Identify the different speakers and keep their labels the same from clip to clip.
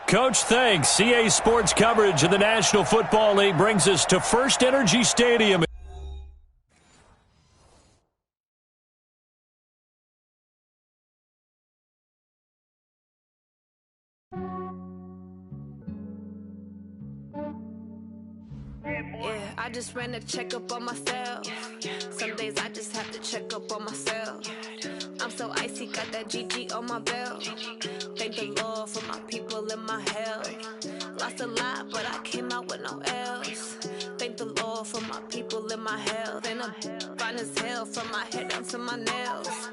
Speaker 1: Coach, thanks. CA Sports coverage of the National Football League brings us to First Energy Stadium.
Speaker 2: Yeah, I just ran a checkup on myself. Some days I just have to check up on myself. I'm so icy, got that GG on my belt. Thank the Lord for my people and my health. Lost a lot, but I came out with no else. Thank the Lord for my people and my health. And I'm fine as hell from my head down to my nails.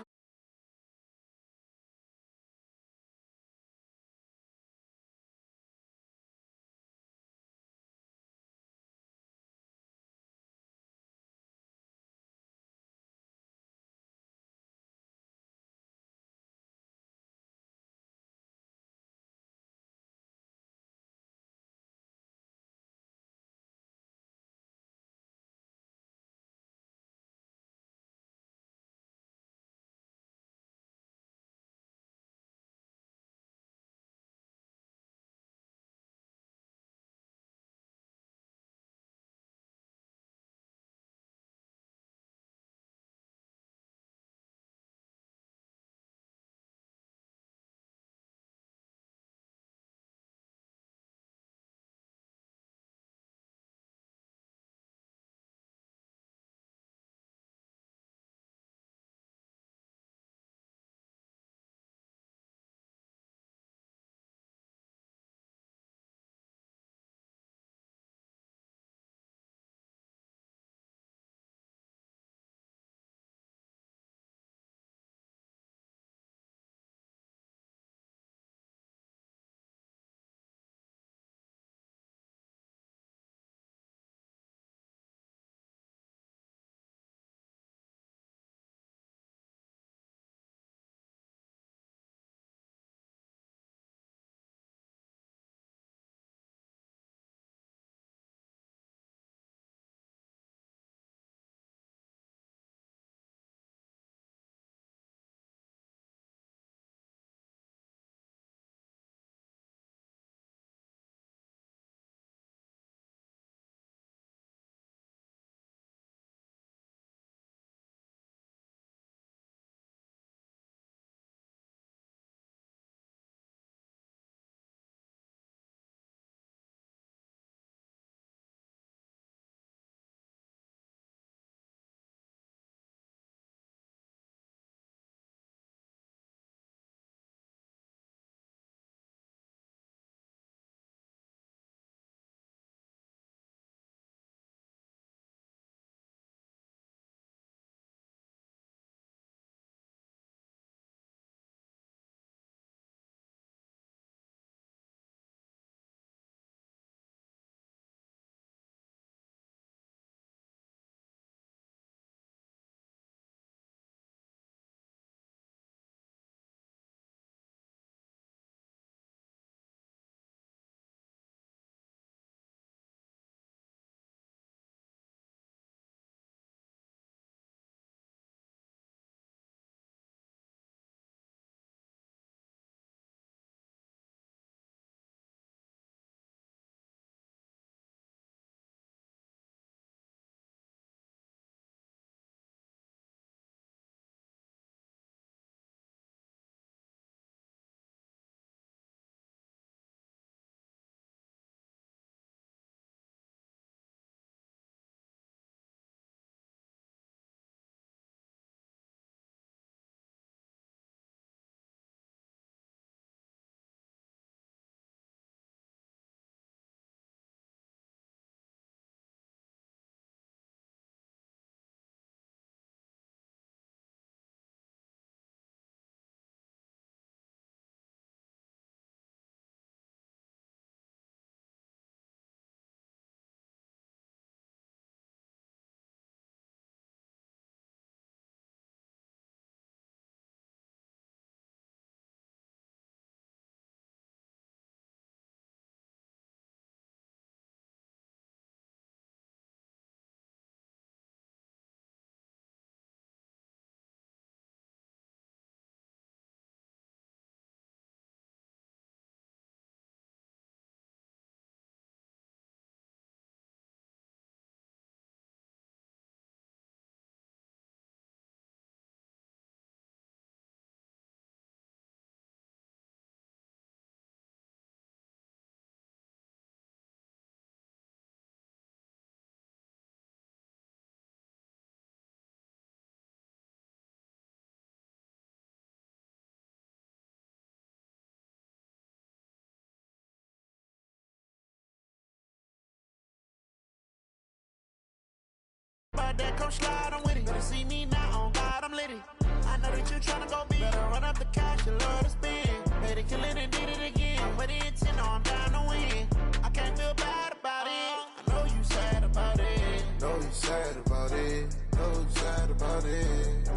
Speaker 3: But that come slide, I'm with it. Better see me now, on God, I'm litty. I know that you tryna go big. Better run up the cash, you love to spend. Made it, kill it, and did it again. I'm with the intent, I'm down to win. I can't feel bad about it. I know you sad about it.
Speaker 4: Know you sad about it. Know you sad about it.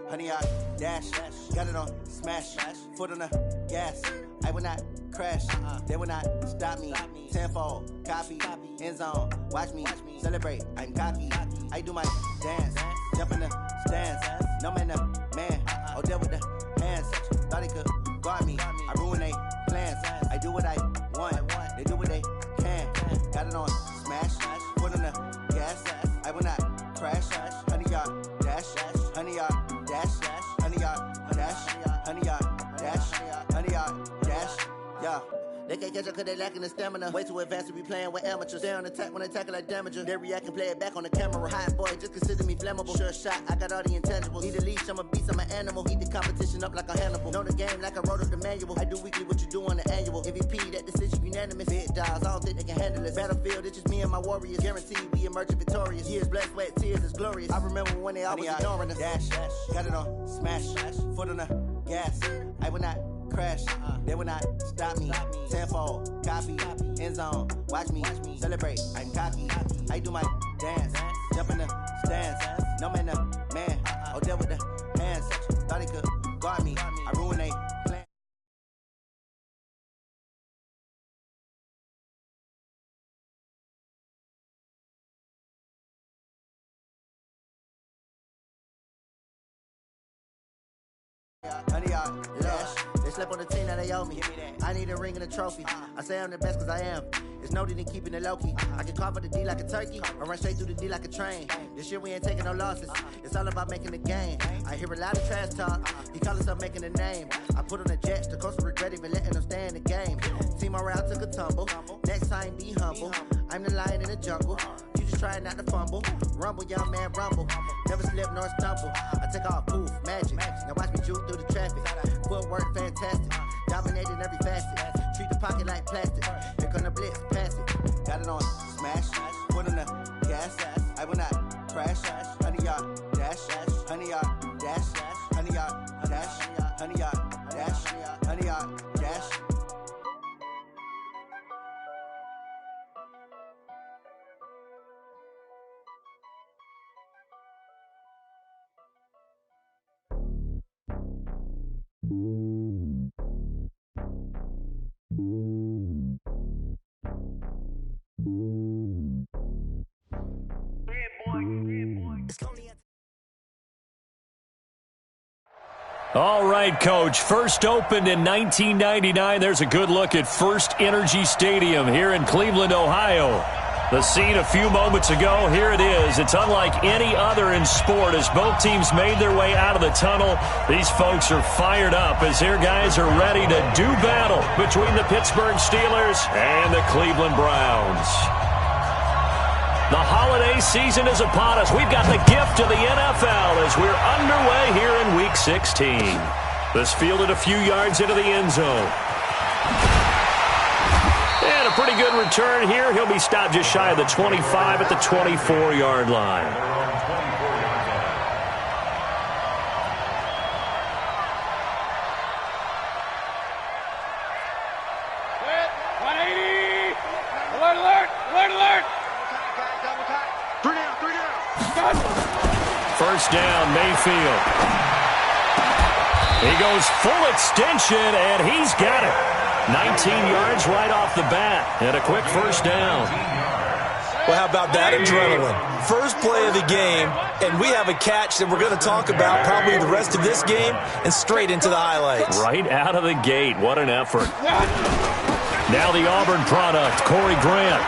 Speaker 3: Honey, I dash, got it on smash, foot on the gas. I will not crash, they will not stop me. Tenfold, copy, end zone, watch me celebrate. I'm cocky, I do my dance, jump in the stands. No man, man, oh, there with the hands. Thought he could guard me, I ruin they plans. I do what I want, they do what they can. Got it on smash, foot on the gas. I will not crash, honey, y'all dash, honey, y'all. Dash, honey, y'all, dash, honey, y'all, dash, honey, y'all, dash, yeah. They can't catch up cause they lacking the stamina. Way too advanced to be playing with amateurs. Stay on attack when attack like damager. They react and play it back on the camera. Hot boy, just consider me flammable. Sure shot, I got all the intangibles. Need a leash, I'm a beast, I'm an animal. Heat the competition up like a Hannibal. Know the game like I wrote up the manual. I do weekly what you do on the annual. MVP, that decision unanimous. Big dogs, I don't think they can handle this. Battlefield, it's just me and my warriors. Guaranteed we emerging victorious. Years, blood, sweat, tears, is glorious. I remember when they always ignoring us. Dash, got it on smash, foot on the gas. I will not crash, they will not stop me. Tenfold, copy, end zone, watch me celebrate. I'm cocky, I do my dance, jump in the stands. No man, man, oh, there with the hands. Thought he could guard me, I ruin they plan. Honey, y'all, dash. They slept on the team, now they owe me. I need a ring and a trophy. I say I'm the best cause I am. It's noted in keeping it low-key. I can carve up the D like a turkey, or run straight through the D like a train. This year we ain't taking no losses. It's all about making the game. I hear a lot of trash talk. He call himself making a name. I put on the Jets, the coach will regret even letting them stay in the game. Team morale took a tumble. Next time, be humble. I'm the lion in the jungle. You just try not to fumble. Rumble, young man, rumble. Never slip nor stumble. I take off, poof, magic. Now watch me juke through the traffic. Footwork fantastic. Dominating every facet. Treat the pocket like plastic. Here come the blitz, pass it. Got it on smash. Foot on the gas. I will not crash. Honey, y'all dash. Honey, y'all dash. Honey, y'all dash. Honey, y'all dash. Honey, y'all dash.
Speaker 1: All right, Coach. First opened in 1999. There's a good look at First Energy Stadium here in Cleveland, Ohio. The scene a few moments ago, here it is. It's unlike any other in sport as both teams made their way out of the tunnel. These folks are fired up as their guys are ready to do battle between the Pittsburgh Steelers and the Cleveland Browns. The holiday season is upon us. We've got the gift of the NFL as we're underway here in Week 16. This fielded a few yards into the end zone. And a pretty good return here. He'll be stopped just shy of the 25 at the 24-yard line. First down, Mayfield. He goes full extension, and he's got it. 19 yards right off the bat, and a quick first down.
Speaker 5: Well, how about that adrenaline? First play of the game, and we have a catch that we're going to talk about probably the rest of this game and straight into the highlights.
Speaker 1: Right out of the gate, what an effort. Now the Auburn product, Corey Grant.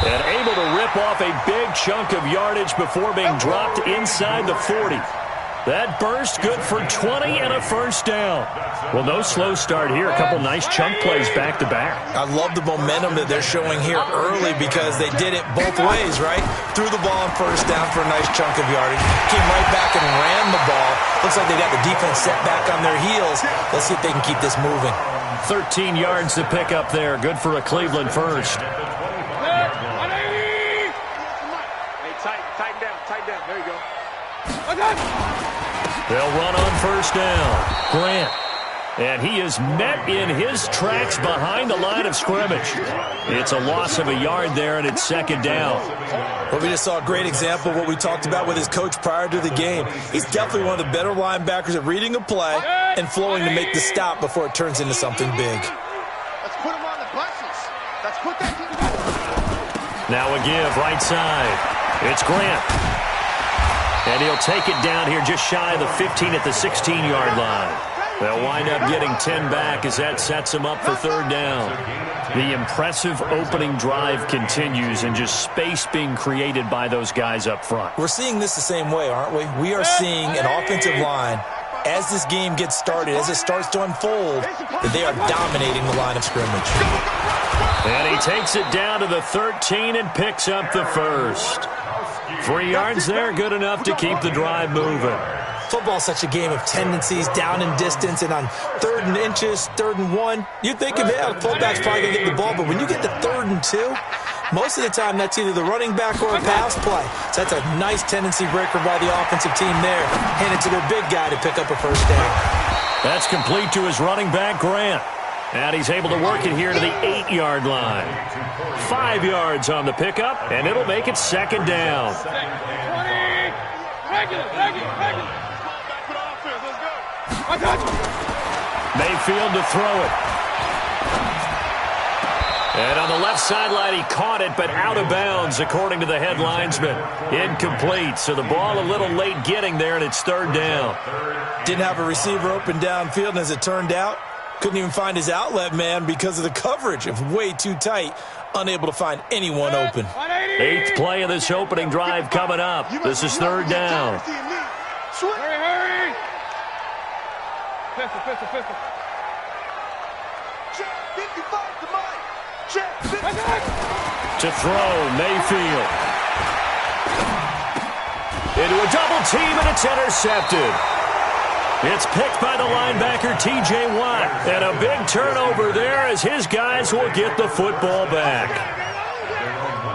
Speaker 1: And able to rip chip off a big chunk of yardage before being dropped inside the 40. That burst good for 20 and a first down. Well, no slow start here. A couple nice chunk plays back-to-back.
Speaker 5: I love the momentum that they're showing here early because they did it both ways, right? Threw the ball on first down for a nice chunk of yardage. Came right back and ran the ball. Looks like they got the defense set back on their heels. Let's see if they can keep this moving.
Speaker 1: 13 yards to pick up there. Good for a Cleveland first.
Speaker 6: Hey, tighten down. There you go.
Speaker 1: They'll run on first down. Grant. And he is met in his tracks behind the line of scrimmage. It's a loss of a yard there, and it's second down.
Speaker 5: Well, we just saw a great example of what we talked about with his coach prior to the game. He's definitely one of the better linebackers at reading a play and flowing to make the stop before it turns into something big.
Speaker 6: Let's put him on the buses. Let's put that team.
Speaker 1: Now a give, right side. It's Grant. And he'll take it down here just shy of the 15 at the 16-yard line. They'll wind up getting 10 back as that sets them up for third down. The impressive opening drive continues and just space being created by those guys up front.
Speaker 5: We're seeing this the same way, aren't we? We are seeing an offensive line, as this game gets started, as it starts to unfold, that they are dominating the line of scrimmage.
Speaker 1: And he takes it down to the 13 and picks up the first. 3 yards there, good enough to keep the drive moving.
Speaker 5: Football's such a game of tendencies, down and distance, and on 3rd and inches, 3rd and 1, you think of, yeah, the fullback's probably going to get the ball, but when you get to 3rd and 2, most of the time that's either the running back or a pass play. So that's a nice tendency breaker by the offensive team there. Hand it to their big guy to pick up a first down.
Speaker 1: That's complete to his running back, Grant. And he's able to work it here to the 8-yard line. 5 yards on the pickup, and it'll make it second down.
Speaker 6: 20. Regular.
Speaker 1: Mayfield to throw it. And on the left sideline, he caught it, but out of bounds, according to the head linesman. Incomplete, so the ball a little late getting there, and it's third down.
Speaker 5: Didn't have a receiver open downfield, and as it turned out, couldn't even find his outlet man because of the coverage. It was way too tight, unable to find anyone open.
Speaker 1: 8th play of this opening drive coming up. This is third down.
Speaker 6: Hurry. Pistol. Check 55 to Mike. Check 55.
Speaker 1: To throw, Mayfield. Into a double team, and it's intercepted. It's picked by the linebacker, T.J. Watt. And a big turnover there as his guys will get the football back.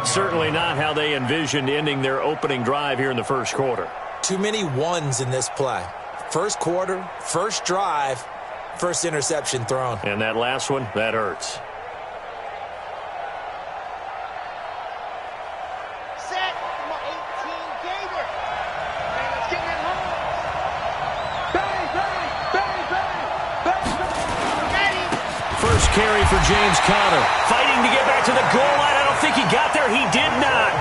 Speaker 1: Certainly not how they envisioned ending their opening drive here in the first quarter.
Speaker 5: Too many ones in this play. First quarter, first drive, first interception thrown.
Speaker 1: And that last one, that hurts.
Speaker 6: Set. Come on, 18 Gator. Hey, let's get that home. Bang. Ready.
Speaker 1: First carry for James Conner. Fighting to get back to the goal line. I don't think he got there. He did not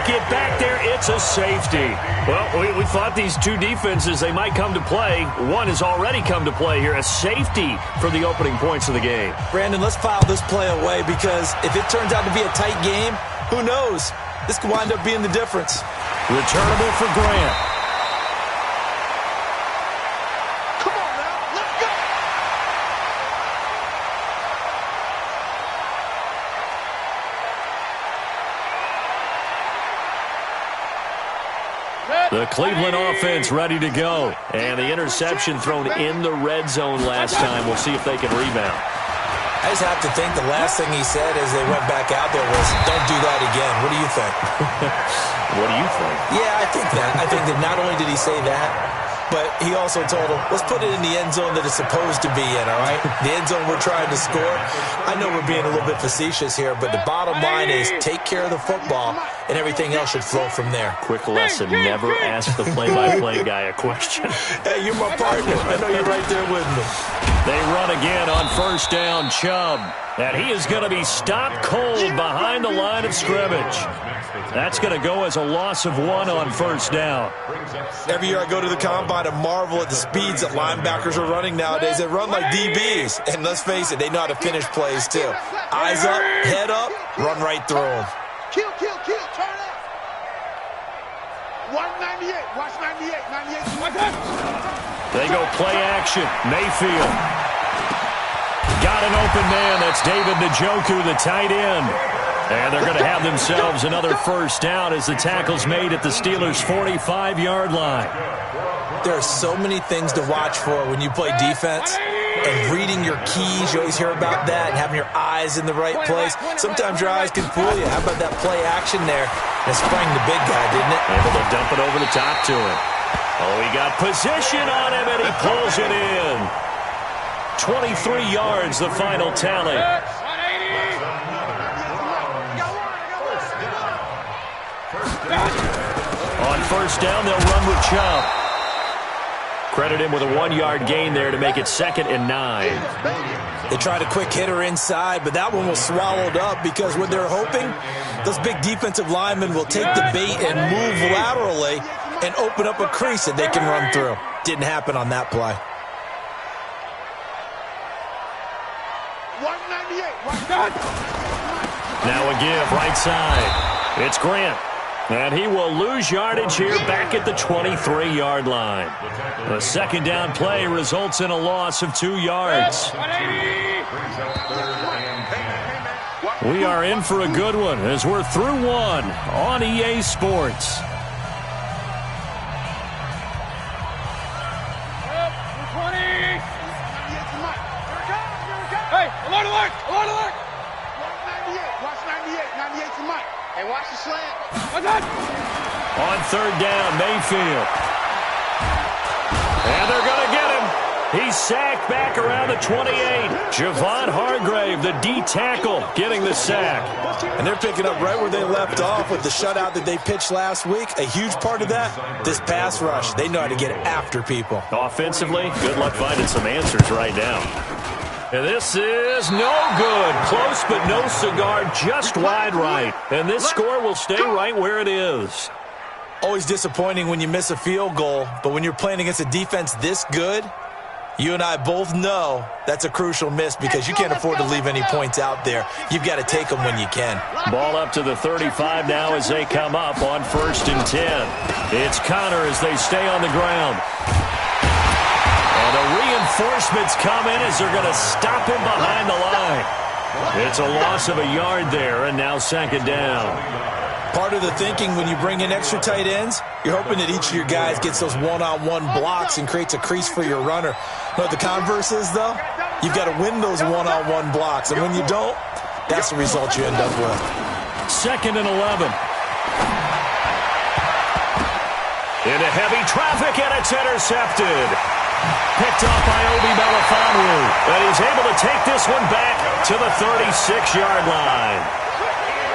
Speaker 1: get back there. It's a safety. Well, we thought these two defenses, they might come to play. One has already come to play here. A safety for the opening points of the game.
Speaker 5: Brandon, let's file this play away because if it turns out to be a tight game, who knows? This could wind up being the difference.
Speaker 1: Returnable for Grant.
Speaker 6: Come on now, let's go.
Speaker 1: The Cleveland offense ready to go. And the interception thrown in the red zone last time. We'll see if they can rebound.
Speaker 5: I just have to think the last thing he said as they went back out there was, don't do that again. What do you think?
Speaker 1: What do you think?
Speaker 5: Yeah, I think that. I think that not only did he say that, but he also told him, let's put it in the end zone that it's supposed to be in, all right? The end zone we're trying to score. I know we're being a little bit facetious here, but the bottom line is take care of the football, and everything else should flow from there.
Speaker 1: Quick lesson, never ask the play-by-play guy a question.
Speaker 5: Hey, you're my partner. I know you're right there with me.
Speaker 1: They run again on first down, Chubb. And he is going to be stopped cold behind the line of scrimmage. That's going to go as a loss of 1 on first down.
Speaker 5: Every year I go to the combine and marvel at the speeds that linebackers are running nowadays. They run like DBs. And let's face it, they know how to finish plays too. Eyes up, head up, run right through them.
Speaker 6: Kill. Turn up. 198. Watch 98. 98.
Speaker 1: They go play action. Mayfield. Got an open man. That's David Njoku, the tight end. And they're going to have themselves another first down as the tackle's made at the Steelers' 45-yard line.
Speaker 5: There are so many things to watch for when you play defense. And reading your keys, you always hear about that, and having your eyes in the right place. Sometimes your eyes can fool you. How about that play action there? It sprang the big guy, didn't it?
Speaker 1: Able to dump it over the top to him. Oh, he got position on him, and he pulls it in. 23 yards, the final tally. On first down, they'll run with Chubb. Credit him with a 1-yard gain there to make it 2nd and 9.
Speaker 5: They tried a quick hitter inside, but that one was swallowed up because what they're hoping, those big defensive linemen will take the bait and move laterally and open up a crease that they can run through. Didn't happen on that play.
Speaker 6: 198.
Speaker 1: Now a give, right side. It's Grant. And he will lose yardage here back at the 23-yard line. The second down play results in a loss of 2 yards. We are in for a good one as we're through one on EA Sports.
Speaker 6: Hey, alert, alert, alert, alert. 198. Watch 98. 98 to Mike. Hey, watch the slant.
Speaker 1: On third down, Mayfield. And they're going to get him. He's sacked back around the 28. Javon Hargrave, the D tackle, getting the sack.
Speaker 5: And they're picking up right where they left off with the shutout that they pitched last week. A huge part of that, this pass rush. They know how to get after people.
Speaker 1: Offensively, good luck finding some answers right now. And this is no good. Close but no cigar, just wide right. And this score will stay right where it is.
Speaker 5: Always disappointing when you miss a field goal, but when you're playing against a defense this good, you and I both know that's a crucial miss because you can't afford to leave any points out there. You've got to take them when you can.
Speaker 1: Ball up to the 35 now as they come up on 1st and 10. It's Connor as they stay on the ground. And the reinforcements come in as they're going to stop him behind the line. It's a loss of a yard there, and now 2nd down.
Speaker 5: Part of the thinking when you bring in extra tight ends, you're hoping that each of your guys gets those one-on-one blocks and creates a crease for your runner. You know what the converse is, though? You've got to win those one-on-one blocks, and when you don't, that's the result you end up with.
Speaker 1: 2nd and 11. Into heavy traffic, and it's intercepted. Picked off by Obi Melifonwu, and he's able to take this one back to the 36-yard line.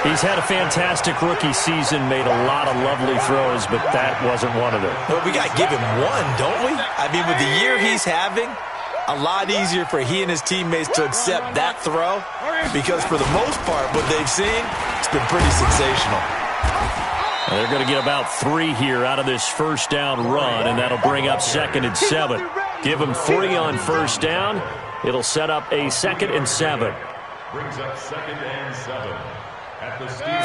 Speaker 1: He's had a fantastic rookie season, made a lot of lovely throws, but that wasn't one of them.
Speaker 5: Well, we got to give him one, don't we? I mean, with the year he's having, a lot easier for he and his teammates to accept that throw because for the most part, what they've seen, it's been pretty sensational.
Speaker 1: They're going to get about 3 here out of this first down run, and that'll bring up 2nd and 7. Give them 3 on first down. It'll set up a 2nd and 7.
Speaker 7: Brings up 2nd and 7.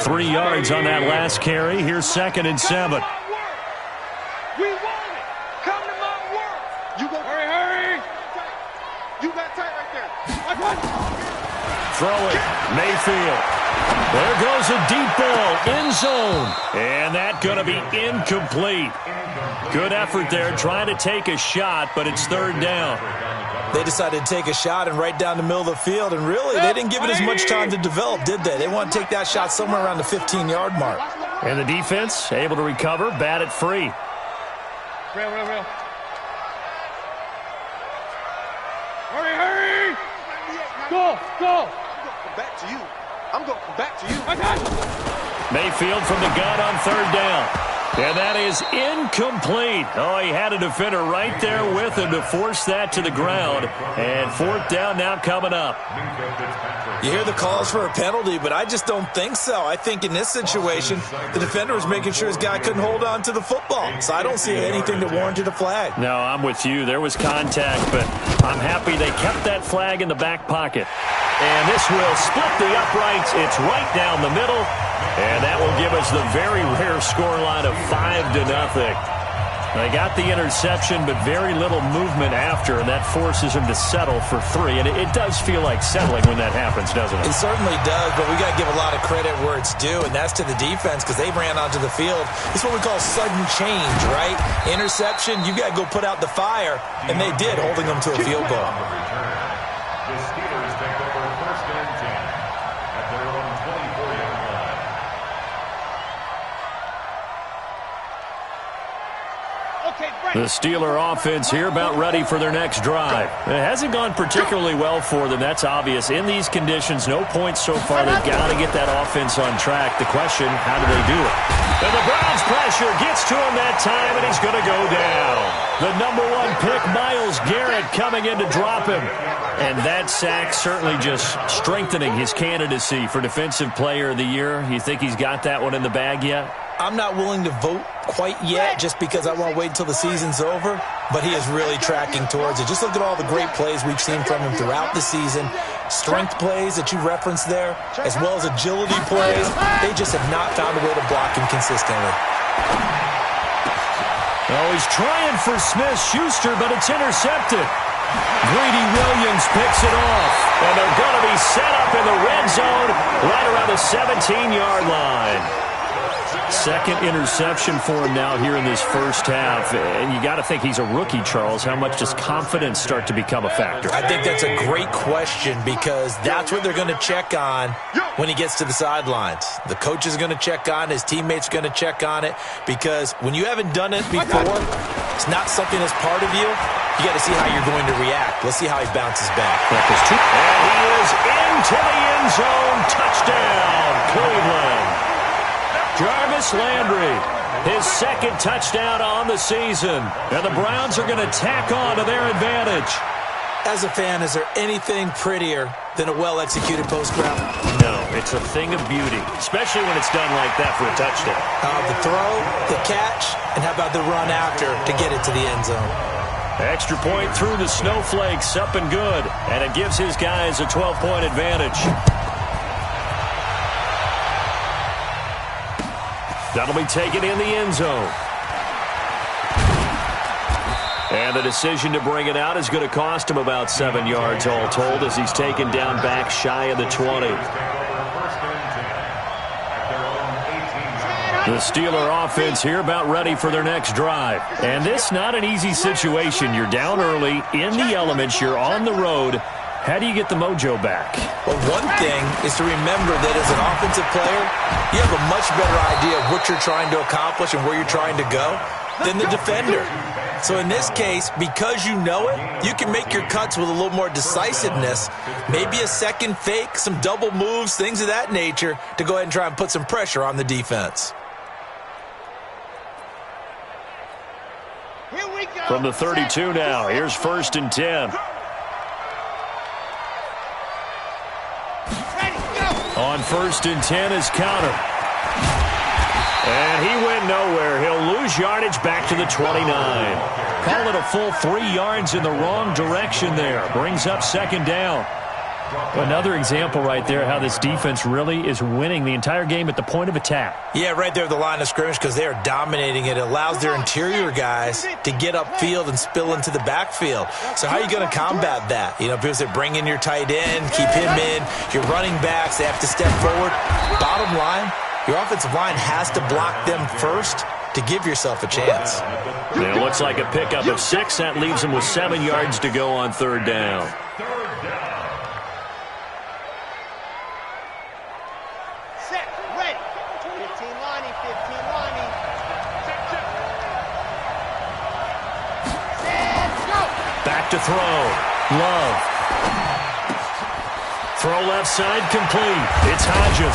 Speaker 1: 3 yards on that last carry. Here's 2nd and 7.
Speaker 6: We want it. Come to my work. You go. Hurry. You got tight right there.
Speaker 1: Throw it. Mayfield. There goes a deep ball. End zone. And that's going to be incomplete. Good effort there trying to take a shot, but it's 3rd down.
Speaker 5: They decided to take a shot and right down the middle of the field, and really, they didn't give it as much time to develop, did they? They want to take that shot somewhere around the 15-yard mark.
Speaker 1: And the defense able to recover, bat it free.
Speaker 6: Real. Hurry. Go. I'm going back to you.
Speaker 1: Mayfield from the gun on 3rd down. And that is incomplete. Oh, he had a defender right there with him to force that to the ground. And 4th down now coming up.
Speaker 5: You hear the calls for a penalty, but I just don't think so. I think in this situation, the defender was making sure his guy couldn't hold on to the football. So I don't see anything that warranted a flag.
Speaker 1: No, I'm with you. There was contact, but I'm happy they kept that flag in the back pocket. And this will split the uprights. It's right down the middle. And that will give us the very rare scoreline of 5-0. They got the interception, but very little movement after, and that forces him to settle for 3. And it does feel like settling when that happens, doesn't it?
Speaker 5: It certainly does, but we got to give a lot of credit where it's due, and that's to the defense because they ran onto the field. It's what we call sudden change, right? Interception, you got to go put out the fire, and they did, holding them to a field goal.
Speaker 7: The Steelers take over 1st and 10 at their own 24-yard line.
Speaker 1: The Steeler offense here about ready for their next drive. It hasn't gone particularly well for them. That's obvious. In these conditions, no points so far. They've got to get that offense on track. The question, how do they do it? And the Browns pressure gets to him that time, and he's going to go down. The #1 pick, Myles Garrett, coming in to drop him. And that sack certainly just strengthening his candidacy for Defensive Player of the Year. You think he's got that one in the bag yet?
Speaker 5: I'm not willing to vote quite yet just because I want to wait until the season's over, but he is really tracking towards it. Just look at all the great plays we've seen from him throughout the season. Strength plays that you referenced there, as well as agility plays. They just have not found a way to block him consistently.
Speaker 1: Oh, he's trying for Smith-Schuster, but it's intercepted. Greedy Williams picks it off, and they're going to be set up in the red zone right around the 17-yard line. Second interception for him now here in this first half. And you got to think he's a rookie, Charles. How much does confidence start to become a factor?
Speaker 5: I think that's a great question because that's what they're going to check on when he gets to the sidelines. The coach is going to check on, his teammates are going to check on it because when you haven't done it before, it's not something that's part of you. You got to see how you're going to react. Let's see how he bounces back.
Speaker 1: And he is into the end zone. Touchdown, Cleveland. Jarvis Landry, his second touchdown on the season. And the Browns are going to tack on to their advantage.
Speaker 5: As a fan, is there anything prettier than a well-executed post route?
Speaker 1: No, it's a thing of beauty, especially when it's done like that for a touchdown.
Speaker 5: The throw, the catch, and how about the run after to get it to the end zone?
Speaker 1: Extra point through the snowflakes, up and good. And it gives his guys a 12-point advantage. That'll be taken in the end zone. And the decision to bring it out is going to cost him about 7 yards all told as he's taken down back shy of the 20. The Steeler offense here about ready for their next drive. And this not an easy situation. You're down early, in the elements, you're on the road. How do you get the mojo back?
Speaker 5: Well, one thing is to remember that as an offensive player, you have a much better idea of what you're trying to accomplish and where you're trying to go than the defender. So in this case, because you know it, you can make your cuts with a little more decisiveness, maybe a second fake, some double moves, things of that nature, to go ahead and try and put some pressure on the defense.
Speaker 6: Here we go.
Speaker 1: From the 32 now, here's 1st and 10. On 1st and 10 is counter. And he went nowhere. He'll lose yardage back to the 29. Call it a full 3 yards in the wrong direction there. Brings up 2nd down. Another example right there how this defense really is winning the entire game at the point of attack.
Speaker 5: Yeah, right there at the line of scrimmage because they are dominating it. It allows their interior guys to get upfield and spill into the backfield. So how are you going to combat that? You know, people say bring in your tight end, keep him in. Your running backs, they have to step forward. Bottom line, your offensive line has to block them first to give yourself a chance.
Speaker 1: It looks like a pickup of 6. That leaves them with 7 yards to go on 3rd down. To throw. Love. Throw left side complete. It's Hodges.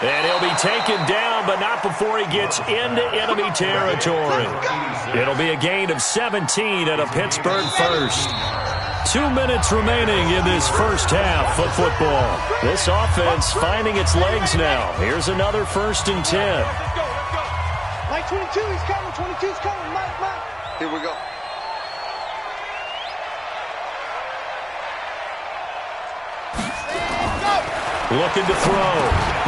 Speaker 1: And he'll be taken down, but not before he gets into enemy territory. It'll be a gain of 17 and a Pittsburgh first. 2 minutes remaining in this first half of football. This offense finding its legs now. Here's another 1st and 10.
Speaker 6: Mike 22, he's coming. 22's coming. Mike. Here we go.
Speaker 1: looking to throw.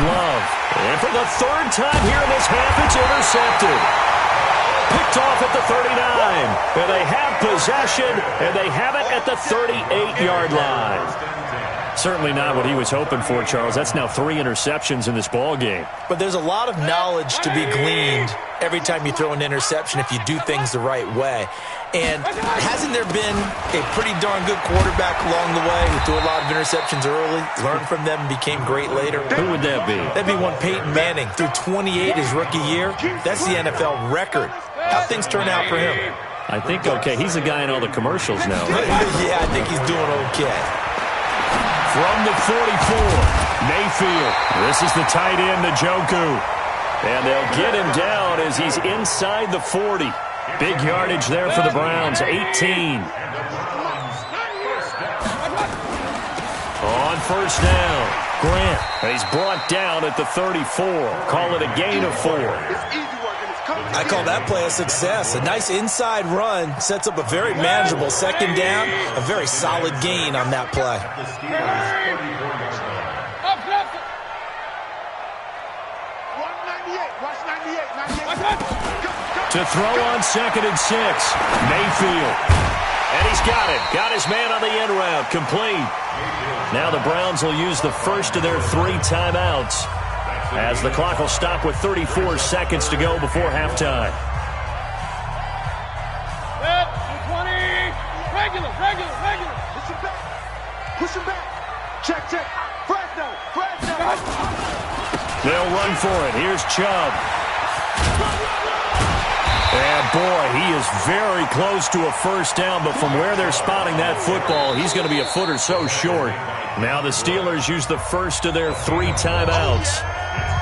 Speaker 1: Love. And for the third time here in this half, it's intercepted. Picked off at the 39. And they have possession, and they have it at the 38-yard line. Certainly not what he was hoping for, Charles. That's now 3 interceptions in this ball game.
Speaker 5: But there's a lot of knowledge to be gleaned every time you throw an interception if you do things the right way. And hasn't there been a pretty darn good quarterback along the way who threw a lot of interceptions early, learned from them, and became great later?
Speaker 1: Who would that be?
Speaker 5: That'd be one Peyton Manning. Threw 28 his rookie year. That's the NFL record. How'd things turn out for him?
Speaker 1: I think, okay, he's the guy in all the commercials now, right?
Speaker 5: Yeah, I think he's doing okay.
Speaker 1: From the 44, Mayfield. This is the tight end, Njoku. And they'll get him down as he's inside the 40. Big yardage there for the Browns, 18. On first down, Grant. He's brought down at the 34. Call it a gain of 4.
Speaker 5: I call that play a success. A nice inside run sets up a very manageable second down. A very solid gain on that play.
Speaker 1: To throw on 2nd and 6, Mayfield. And he's got it. Got his man on the end route. Complete. Now the Browns will use the first of their 3 timeouts, as the clock will stop with 34 seconds to go before halftime.
Speaker 6: Set, 20, regular. Push him back. Check. Fresno.
Speaker 1: They'll run for it. Here's Chubb. And, boy, he is very close to a first down, but from where they're spotting that football, he's going to be a foot or so short. Now the Steelers use the first of their 3 timeouts,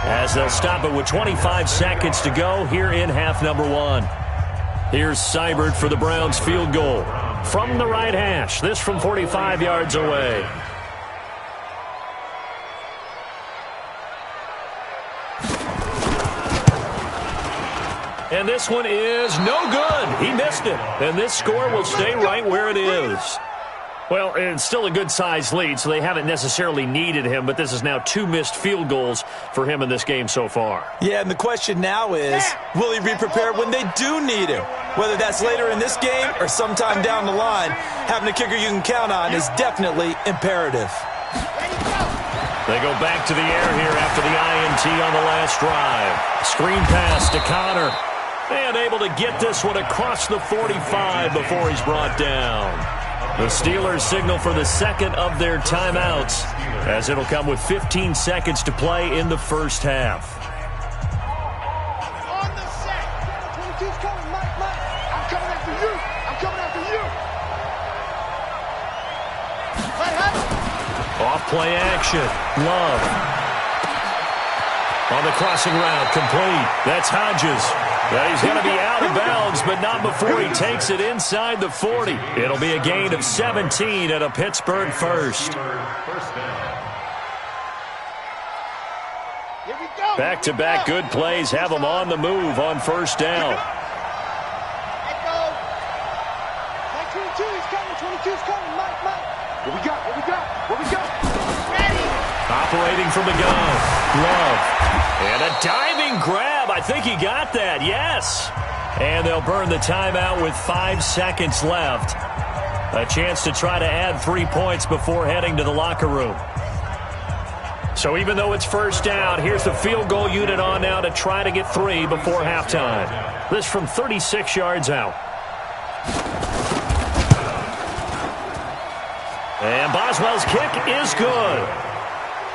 Speaker 1: as they'll stop it with 25 seconds to go here in half number 1. Here's Seibert for the Browns field goal from the right hash. This from 45 yards away. And this one is no good. He missed it. And this score will stay right where it is. Well, it's still a good-sized lead, so they haven't necessarily needed him, but this is now 2 missed field goals for him in this game so far.
Speaker 5: Yeah, and the question now is, will he be prepared when they do need him? Whether that's later in this game or sometime down the line, having a kicker you can count on is definitely imperative.
Speaker 1: They go back to the air here after the INT on the last drive. Screen pass to Connor. And able to get this one across the 45 before he's brought down. The Steelers signal for the second of their timeouts, as it'll come with 15 seconds to play in the first half.
Speaker 6: On the set. 22's coming, Mike. I'm coming after you. Right hand.
Speaker 1: Off play action. Love. On the crossing route, complete. That's Hodges. Well, he's going to be out of bounds, but not before he takes it inside the 40. It'll be a gain of 17 at a Pittsburgh first. Back-to-back good plays have them on the move on first down.
Speaker 6: 22's coming, Mike. What we got? Ready.
Speaker 1: Operating from the gun. Love. And a diving grab. I think he got that. Yes. And they'll burn the timeout with 5 seconds left. A chance to try to add 3 points before heading to the locker room. So even though it's first down, here's the field goal unit on now to try to get 3 before halftime. This from 36 yards out. And Boswell's kick is good.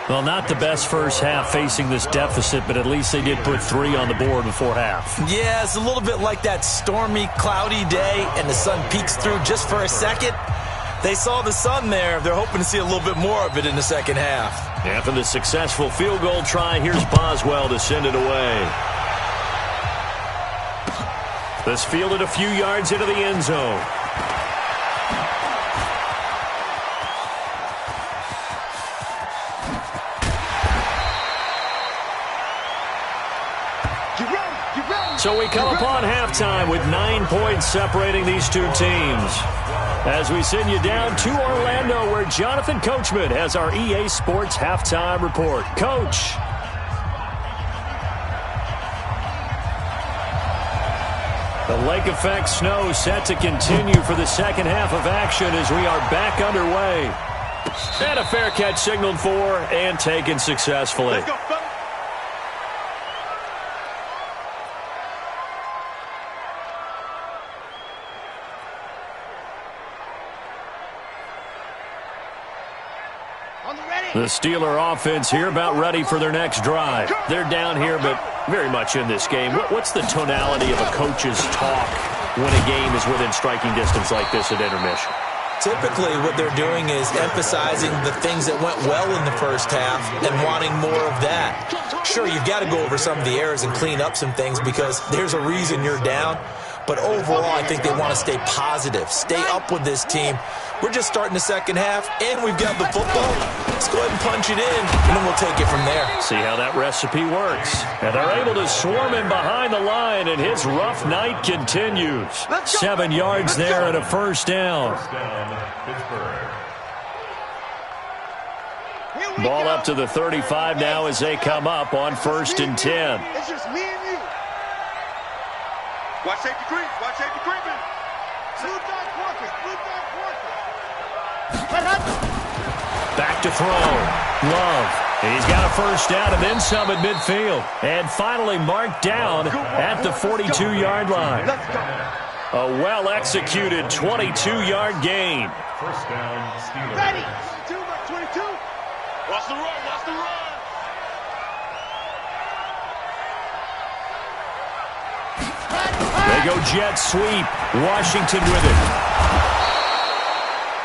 Speaker 1: Well, not the best first half facing this deficit, but at least they did put 3 on the board before half.
Speaker 5: Yeah, it's a little bit like that stormy, cloudy day, and the sun peeks through just for a second. They saw the sun there. They're hoping to see a little bit more of it in the second half.
Speaker 1: After the successful field goal try, here's Boswell to send it away. This fielded a few yards into the end zone.
Speaker 6: Get
Speaker 1: So we come upon halftime with 9 points separating these two teams. As we send you down to Orlando, where Jonathan Coachman has our EA Sports halftime report. Coach. The lake effect snow set to continue for the second half of action as we are back underway. And a fair catch signaled for and taken successfully.
Speaker 6: Let's go, fellas.
Speaker 1: The Steeler offense here about ready for their next drive. They're down here, but very much in this game. What's the tonality of a coach's talk when a game is within striking distance like this at intermission?
Speaker 5: Typically, what they're doing is emphasizing the things that went well in the first half and wanting more of that. Sure, you've got to go over some of the errors and clean up some things because there's a reason you're down. But overall, I think they want to stay positive, stay up with this team. We're just starting the second half, and we've got the football. Let's go ahead and punch it in, and then we'll take it from there.
Speaker 1: See how that recipe works. And they're able to swarm him behind the line, and his rough night continues. 7 yards there and a first down. Ball up to the 35 now as they come up on 1st and 10.
Speaker 6: It's just me and you. Watch safety creep. Watch safety creeping. Blue dog working. Blue dog working.
Speaker 1: Back to throw. Love. He's got a first down and then some at midfield. And finally marked down at the 42-yard line.
Speaker 6: Let's go.
Speaker 1: A well-executed 22-yard gain.
Speaker 7: First down, Steelers.
Speaker 6: Ready. 22. Watch the run. Watch the run.
Speaker 1: They go jet sweep. Washington with it.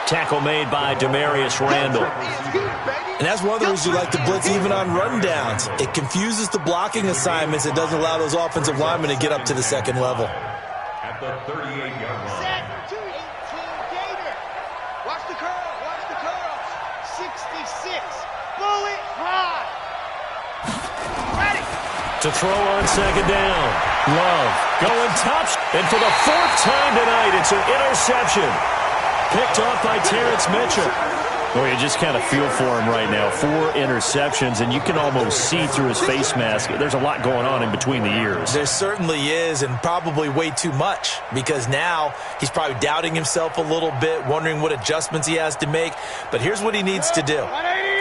Speaker 1: Tackle made by Demarius Randall.
Speaker 5: And that's one of the reasons you like to blitz even on rundowns. It confuses the blocking assignments. It doesn't allow those offensive linemen to get up to the second level.
Speaker 7: At the 38-yard line.
Speaker 6: Set. 2-18 Gator. Watch the curl. Watch the curls. 66. Bullet high. Ready.
Speaker 1: To throw on second down. Love going top. And for the 4th time tonight, it's an interception. Picked off by Terrence Mitchell. Well, you just kind of feel for him right now. 4 interceptions, and you can almost see through his face mask. There's a lot going on in between the ears.
Speaker 5: There certainly is, and probably way too much, because now he's probably doubting himself a little bit, wondering what adjustments he has to make. But here's what he needs to do.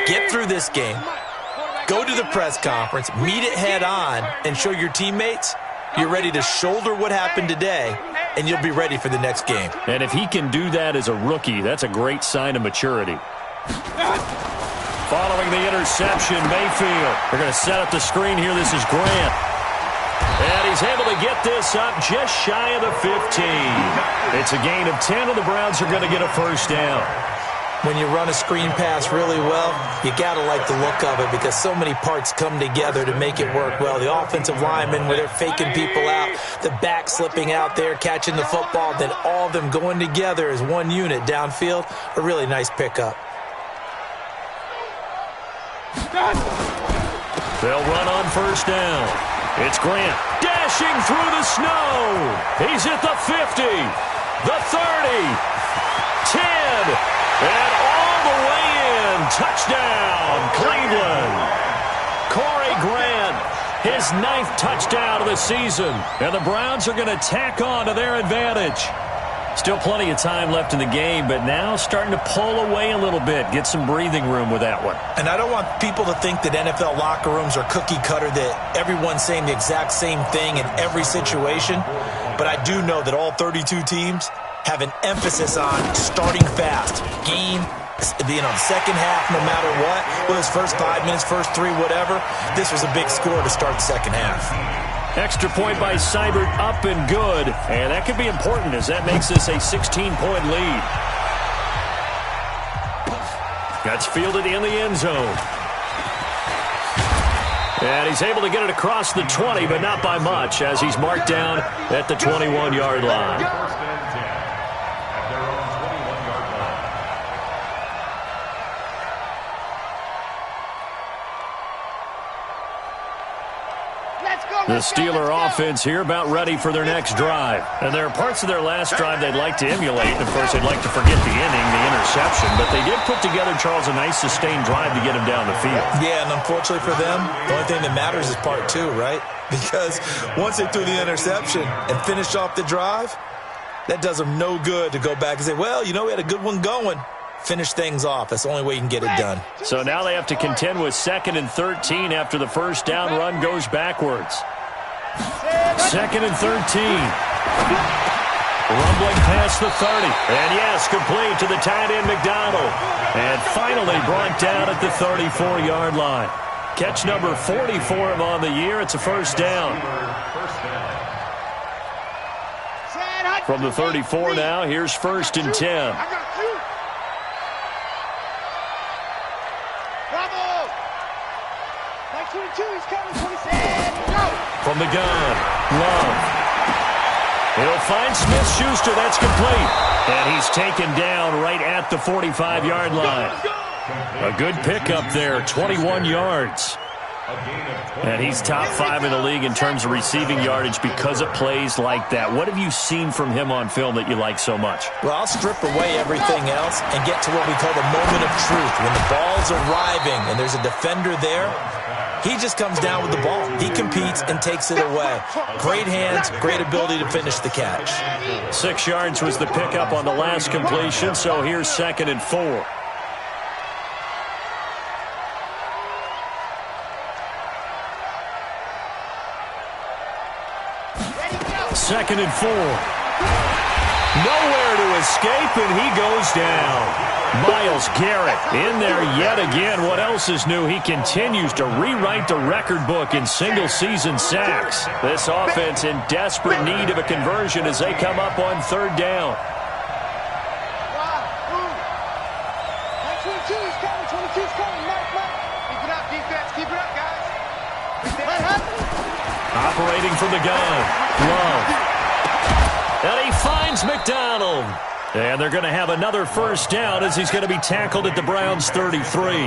Speaker 5: Get through this game, go to the press conference, meet it head on, and show your teammates you're ready to shoulder what happened today, and you'll be ready for the next game.
Speaker 1: And if he can do that as a rookie, that's a great sign of maturity. Following the interception, Mayfield. They're going to set up the screen here. This is Grant. And he's able to get this up just shy of the 15. It's a gain of 10, and the Browns are going to get a first down.
Speaker 5: When you run a screen pass really well, you got to like the look of it because so many parts come together to make it work well. The offensive linemen, where they're faking people out, the back slipping out there, catching the football, then all of them going together as one unit downfield, a really nice pickup.
Speaker 1: They'll run on first down. It's Grant dashing through the snow. He's at the 50, the 30, 10, and all the way in. Touchdown, Cleveland. Corey Grant, his 9th touchdown of the season. And the Browns are going to tack on to their advantage. Still plenty of time left in the game, but now starting to pull away a little bit, get some breathing room with that one.
Speaker 5: And I don't want people to think that NFL locker rooms are cookie cutter, that everyone's saying the exact same thing in every situation. But I do know that all 32 teams have an emphasis on starting fast. Game, the second half, no matter what. Whether it's first 5 minutes, first 3, whatever. This was a big score to start the second half.
Speaker 1: Extra point by Seibert, up and good. And that could be important as that makes this a 16-point lead. That's fielded in the end zone. And he's able to get it across the 20, but not by much, as he's marked down at the 21-yard line.
Speaker 7: First and 10 at their own 21-yard line.
Speaker 1: The Steeler offense here about ready for their next drive. And there are parts of their last drive they'd like to emulate. And, of course, they'd like to forget the inning, the interception. But they did put together, Charles, a nice sustained drive to get him down the field.
Speaker 5: Yeah, and unfortunately for them, the only thing that matters is part two, right? Because once they threw the interception and finished off the drive, that does them no good to go back and say, well, you know, we had a good one going. Finish things off. That's the only way you can get it done.
Speaker 1: So now they have to contend with 2nd and 13 after the first down run goes backwards. 2nd and 13. Rumbling past the 30. And yes, complete to the tight end McDonald. And finally brought down at the 34-yard line. Catch number 40 for him on the year. It's a first down. From the 34 now, here's 1st and 10. From the gun, Love. He'll find Smith-Schuster. That's complete. And he's taken down right at the 45-yard line. A good pickup there, 21 yards. And he's top 5 in the league in terms of receiving yardage because of plays like that. What have you seen from him on film that you like so much?
Speaker 5: Well, I'll strip away everything else and get to what we call the moment of truth. When the ball's arriving and there's a defender there, he just comes down with the ball. He competes and takes it away. Great hands, great ability to finish the catch.
Speaker 1: 6 yards was the pickup on the last completion, so here's 2nd and 4. Second and 4. Nowhere to escape, and he goes down. Myles Garrett in there yet again. What else is new? He continues to rewrite the record book in single-season sacks. This offense in desperate need of a conversion as they come up on 3rd down. Operating from the gun. Love. And he finds McDonald. And they're going to have another first down as he's going to be tackled at the Browns' 33.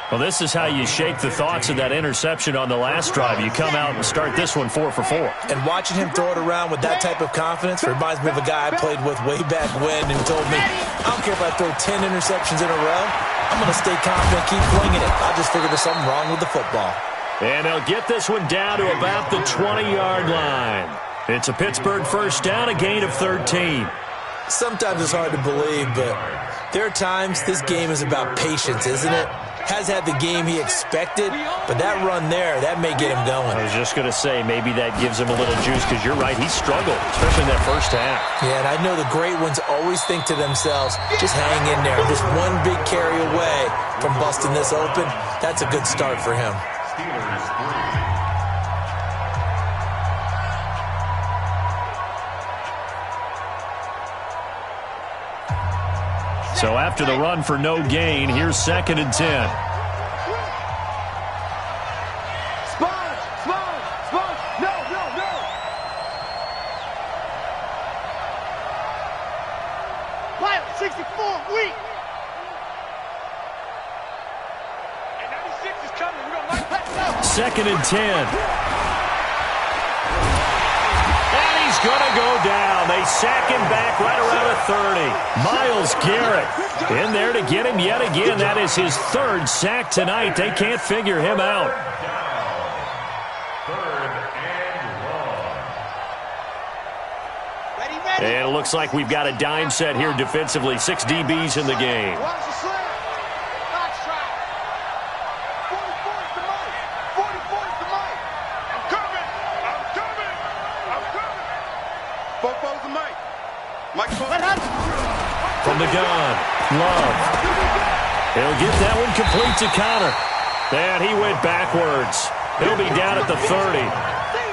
Speaker 1: Well, this is how you shake the thoughts of that interception on the last drive. You come out and start this one 4 for 4.
Speaker 5: And watching him throw it around with that type of confidence reminds me of a guy I played with way back when who told me, I don't care if I throw 10 interceptions in a row. I'm going to stay confident, keep flinging it. I just figured there's something wrong with the football.
Speaker 1: And they'll get this one down to about the 20-yard line. It's a Pittsburgh first down, a gain of 13.
Speaker 5: Sometimes it's hard to believe, but there are times this game is about patience, isn't it? Has had the game he expected, but that run there, that may get him going.
Speaker 1: I was just going to say, maybe that gives him a little juice, because you're right, he struggled, especially in that first half.
Speaker 5: Yeah, and I know the great ones always think to themselves, just hang in there. Just one big carry away from busting this open. That's a good start for him.
Speaker 7: Steelers 3.
Speaker 1: So after the run for no gain, here's 2nd and 10.
Speaker 6: Wild, 64, weak. And 96 is coming. We don't like that.
Speaker 1: 2nd and 10. He's going to go down. They sack him back right around the 30. Myles Garrett in there to get him yet again. That is his 3rd sack tonight. They can't figure him out.
Speaker 7: 3rd and long.
Speaker 1: And it looks like we've got a dime set here defensively. 6 DBs in the game. From the gun, Love. He'll get that one complete to Connor. And he went backwards. He'll be down at the 30.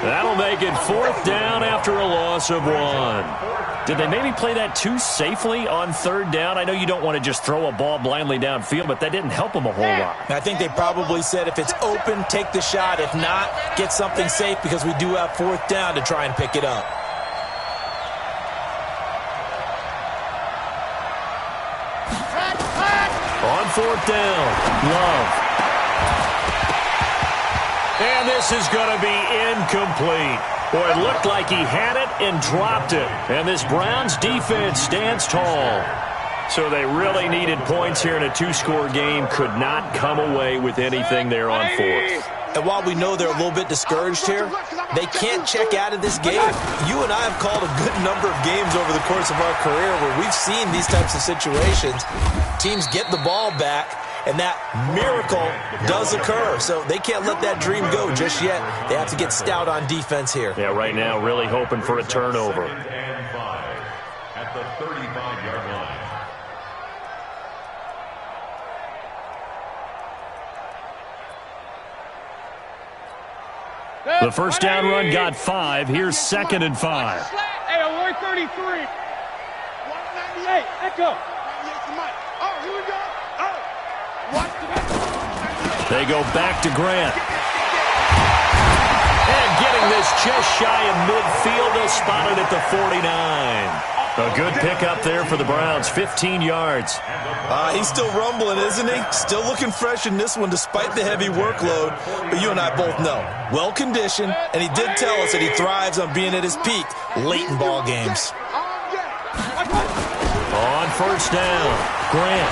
Speaker 1: That'll make it 4th down after a loss of 1. Did they maybe play that too safely on 3rd down? I know you don't want to just throw a ball blindly downfield, but that didn't help them a whole lot.
Speaker 5: I think they probably said if it's open, take the shot. If not, get something safe because we do have 4th down to try and pick it up.
Speaker 1: On 4th down, Love. And this is going to be incomplete. Boy, it looked like he had it and dropped it. And this Browns defense stands tall. So they really needed points here in a two-score game. Could not come away with anything there on fourth.
Speaker 5: And while we know they're a little bit discouraged here, they can't check out of this game. You and I have called a good number of games over the course of our career where we've seen these types of situations. Teams get the ball back, and that miracle does occur. So they can't let that dream go just yet. They have to get stout on defense here.
Speaker 1: Yeah, right now really hoping for a turnover.
Speaker 7: And 5 at the 35-yard line.
Speaker 1: The first down run got 5. Here's 2nd and 5.
Speaker 6: Hey, alert 33. 198. Echo. Oh, here we go. Oh. Watch the back.
Speaker 1: They go back to Grant. And getting this just shy of midfield. They'll spot it at the 49. A good pickup there for the Browns. 15 yards.
Speaker 5: He's still rumbling, isn't he? Still looking fresh in this one despite the heavy workload. But you and I both know, well-conditioned, and he did tell us that he thrives on being at his peak late in ball games.
Speaker 1: On first down, Grant.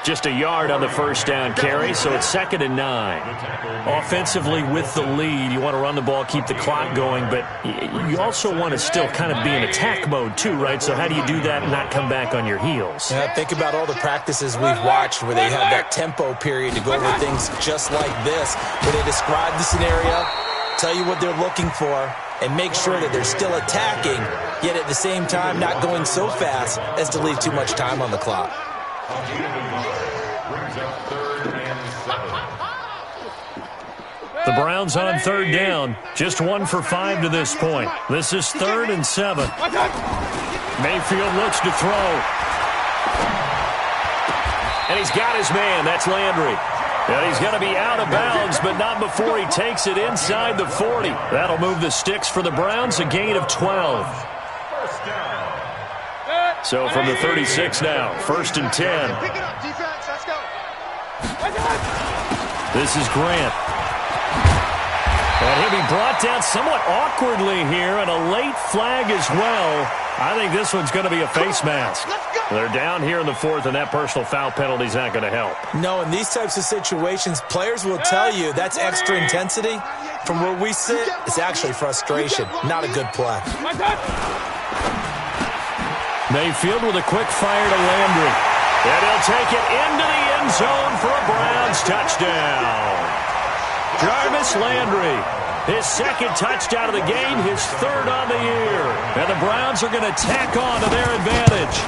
Speaker 1: Just a yard on the first down carry, so it's 2nd and 9. Offensively with the lead, you want to run the ball, keep the clock going, but you also want to still kind of be in attack mode too, right? So how do you do that and not come back on your heels?
Speaker 5: Yeah, think about all the practices we've watched where they have that tempo period to go over things just like this, where they describe the scenario, tell you what they're looking for, and make sure that they're still attacking, yet at the same time not going so fast as to leave too much time on the clock.
Speaker 1: The Browns on 3rd down. Just 1 for 5 to this point. This is 3rd and 7. Mayfield looks to throw. And he's got his man. That's Landry. And he's going to be out of bounds, but not before he takes it inside the 40. That'll move the sticks for the Browns, a gain of 12. So from the 36 now, 1st and 10.
Speaker 6: Pick it up, defense. Let's go.
Speaker 1: This is Grant. And he'll be brought down somewhat awkwardly here, and a late flag as well. I think this one's going to be a face mask. They're down here in the 4th, and that personal foul penalty is not going to help.
Speaker 5: No, in these types of situations, players will tell you that's extra intensity. From where we sit, it's actually frustration, not a good play.
Speaker 1: Mayfield with a quick fire to Landry. And he'll take it into the end zone for a Browns touchdown. Jarvis Landry, his 2nd touchdown of the game, his 3rd on the year. And the Browns are going to tack on to their advantage.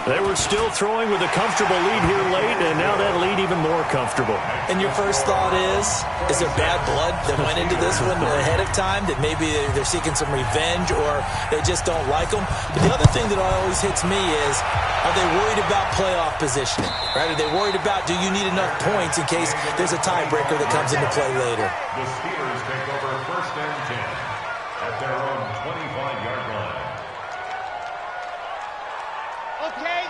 Speaker 1: They were still throwing with a comfortable lead here late, and now that lead even more comfortable.
Speaker 5: And your first thought is there bad blood that went into this one ahead of time, that maybe they're seeking some revenge or they just don't like them? But the other thing that always hits me is, are they worried about playoff positioning? Right? Are they worried about, do you need enough points in case there's a tiebreaker that comes into play later?
Speaker 7: The Steelers take over 1st and 10 at their own 25-yard line.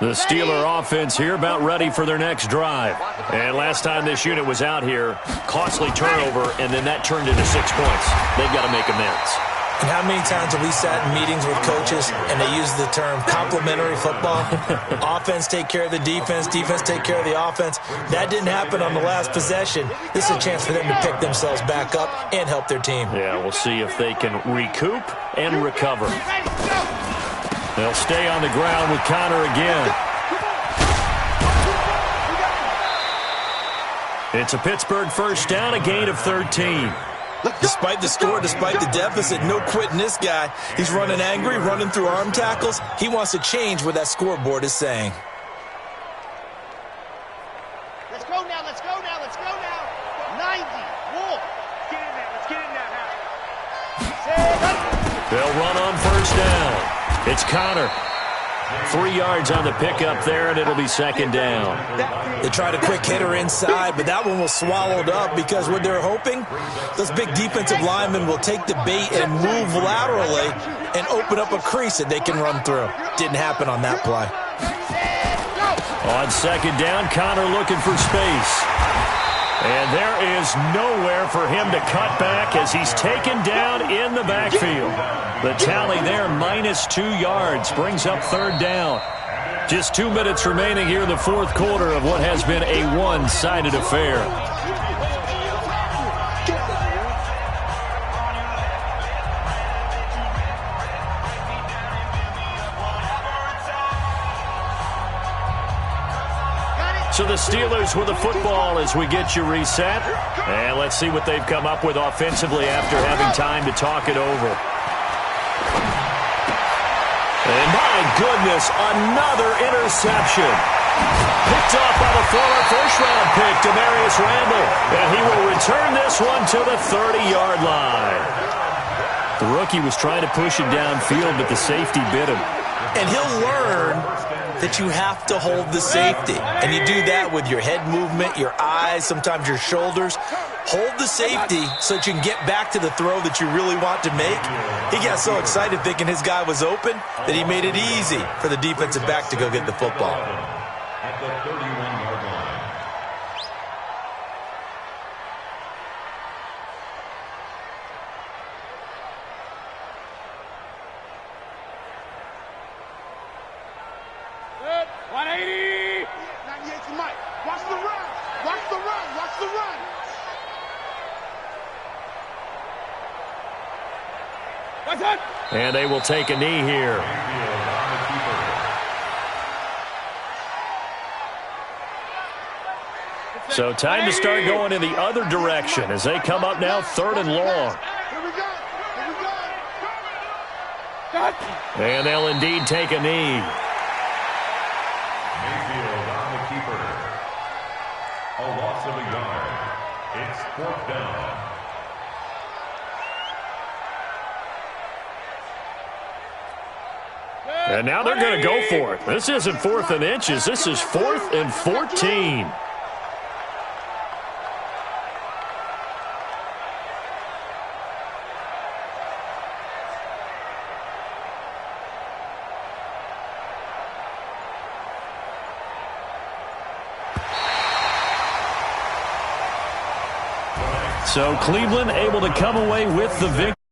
Speaker 1: The Steeler offense here about ready for their next drive. And last time this unit was out here, costly turnover, and then that turned into 6 points. They've got to make amends.
Speaker 5: And how many times have we sat in meetings with coaches and they use the term complementary football? Offense take care of the defense, defense take care of the offense. That didn't happen on the last possession. This is a chance for them to pick themselves back up and help their team.
Speaker 1: Yeah, we'll see if they can recoup and recover. They'll stay on the ground with Connor again. It's a Pittsburgh first down, a gain of 13.
Speaker 5: Despite the score, despite the deficit, no quitting this guy. He's running angry, running through arm tackles. He wants to change what that scoreboard is saying.
Speaker 6: Let's go now, let's go now, let's go now. 90, Wolf. Get in there, let's get in there now.
Speaker 1: They'll run on first down. It's Connor. 3 yards on the pickup there, and it'll be 2nd down.
Speaker 5: They tried a quick hitter inside, but that one was swallowed up because what they're hoping, those big defensive linemen will take the bait and move laterally and open up a crease that they can run through. Didn't happen on that play.
Speaker 1: On second down, Connor looking for space. And there is nowhere for him to cut back as he's taken down in the backfield. The tally there, -2 yards, brings up third down. Just 2 minutes remaining here in the fourth quarter of what has been a one-sided affair. So the Steelers with the football as we get you reset. And let's see what they've come up with offensively after having time to talk it over. And my goodness, another interception. Picked off by the former first-round pick, Demarius Randall. And he will return this one to the 30-yard line. The rookie was trying to push it downfield, but the safety bit him.
Speaker 5: And he'll learn that you have to hold the safety. And you do that with your head movement, your eyes, sometimes your shoulders. Hold the safety so that you can get back to the throw that you really want to make. He got so excited thinking his guy was open that he made it easy for the defensive back to go get the football.
Speaker 7: At the 31-yard line.
Speaker 6: Good. 180. 98 to Mike. Watch the run. Watch the run. Watch the run. That's it.
Speaker 1: And they will take a knee here. So time to start going in the other direction as they come up now 3rd and long.
Speaker 6: Here we go. Here we go.
Speaker 1: And they'll indeed take a knee.
Speaker 7: Mayfield on the keeper. A loss of a yard. It's 4th down.
Speaker 1: And now they're going to go for it. This isn't 4th and inches. This is 4th and 14. So Cleveland able to come away with the victory.